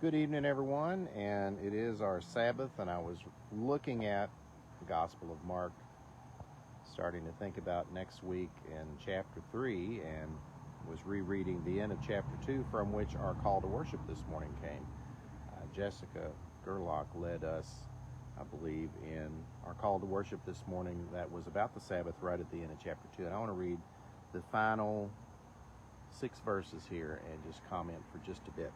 Good evening, everyone, and it is our Sabbath, and I was looking at the Gospel of Mark, starting to think about next week in chapter 3, and was rereading the end of chapter 2, from which our call to worship this morning came. Jessica Gerlach led us, I believe, in our call to worship this morning that was about the Sabbath right at the end of chapter 2, and I want to read the final 6 verses here and just comment for just a bit.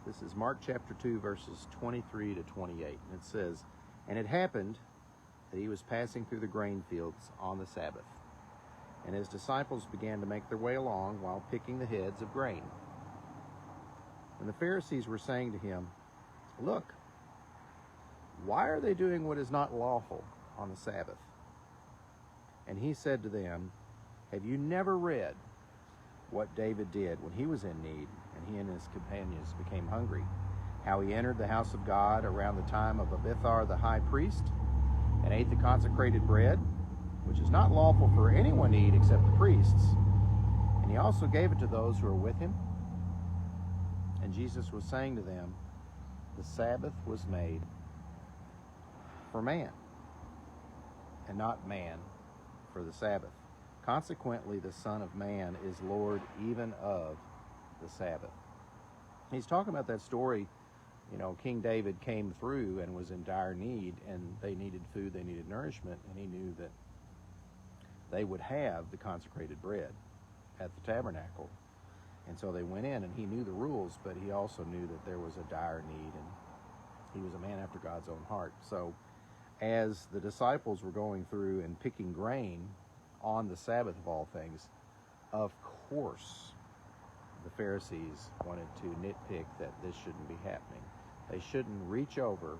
This is Mark chapter 2, verses 23 to 28. And it says, "And it happened that he was passing through the grain fields on the Sabbath. And his disciples began to make their way along while picking the heads of grain. And the Pharisees were saying to him, 'Look, why are they doing what is not lawful on the Sabbath?' And he said to them, 'Have you never read what David did when he was in need, and he and his companions became hungry, how he entered the house of God around the time of Abiathar the high priest, and ate the consecrated bread, which is not lawful for anyone to eat except the priests, and he also gave it to those who were with him?' And Jesus was saying to them, 'The Sabbath was made for man, and not man for the Sabbath. Consequently, the Son of Man is Lord even of the Sabbath.'" He's talking about that story. King David came through and was in dire need, and they needed food, they needed nourishment, and he knew that they would have the consecrated bread at the tabernacle. And so they went in, and he knew the rules, but he also knew that there was a dire need, and he was a man after God's own heart. So as the disciples were going through and picking grain on the Sabbath of all things, of course the Pharisees wanted to nitpick that this shouldn't be happening. They shouldn't reach over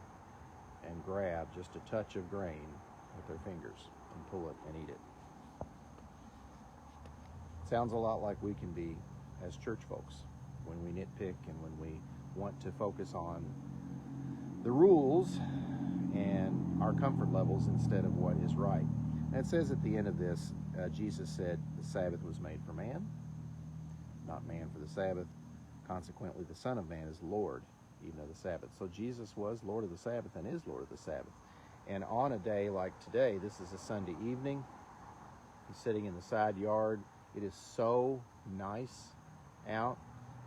and grab just a touch of grain with their fingers and pull it and eat it. Sounds a lot like we can be as church folks when we nitpick and when we want to focus on the rules and our comfort levels instead of what is right. And it says at the end of this, Jesus said, "The Sabbath was made for man, not man for the Sabbath. Consequently, the Son of Man is Lord even of the Sabbath." So Jesus was Lord of the Sabbath and is Lord of the Sabbath. And on a day like today, this is a Sunday evening. He's sitting in the side yard. It is so nice out.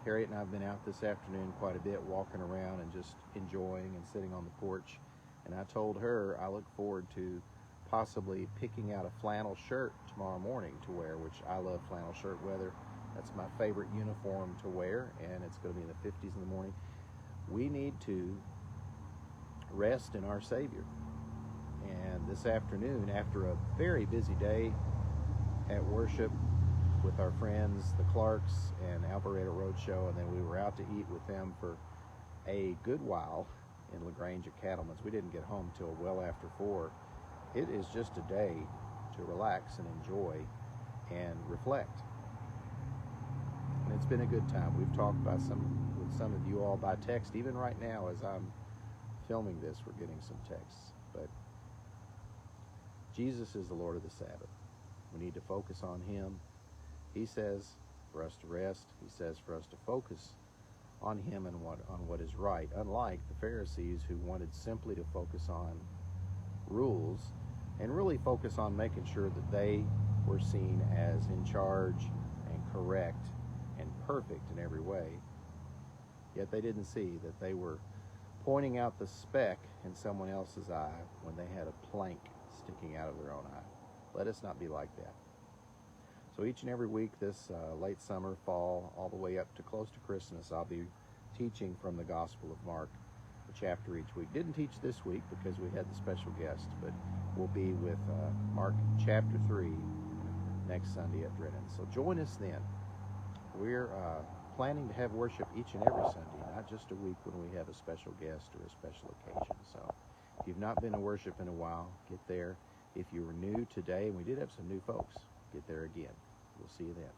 Harriet and I have been out this afternoon quite a bit, walking around and just enjoying and sitting on the porch. And I told her I look forward to possibly picking out a flannel shirt tomorrow morning to wear, which I love flannel shirt weather. That's my favorite uniform to wear, and it's going to be in the 50s in the morning. We need to rest in our Savior. And this afternoon, after a very busy day at worship with our friends, the Clarks and Alvarado Roadshow, and then we were out to eat with them for a good while in LaGrange at Cattleman's. We didn't get home till well after 4. It is just a day to relax and enjoy and reflect. And it's been a good time. We've talked with some of you all by text. Even right now, as I'm filming this, we're getting some texts. But Jesus is the Lord of the Sabbath. We need to focus on him. He says for us to rest. He says for us to focus on him and on what is right, unlike the Pharisees, who wanted simply to focus on rules and really focus on making sure that they were seen as in charge and correct and perfect in every way. Yet they didn't see that they were pointing out the speck in someone else's eye when they had a plank sticking out of their own eye. Let us not be like that. So each and every week this late summer, fall, all the way up to close to Christmas, I'll be teaching from the Gospel of Mark, a chapter each week. Didn't teach this week because we had the special guest, but we'll be with Mark chapter 3 next Sunday at Drennan. So join us then. We're planning to have worship each and every Sunday, not just a week when we have a special guest or a special occasion. So if you've not been to worship in a while, get there. If you were new today, and we did have some new folks, get there again. We'll see you then.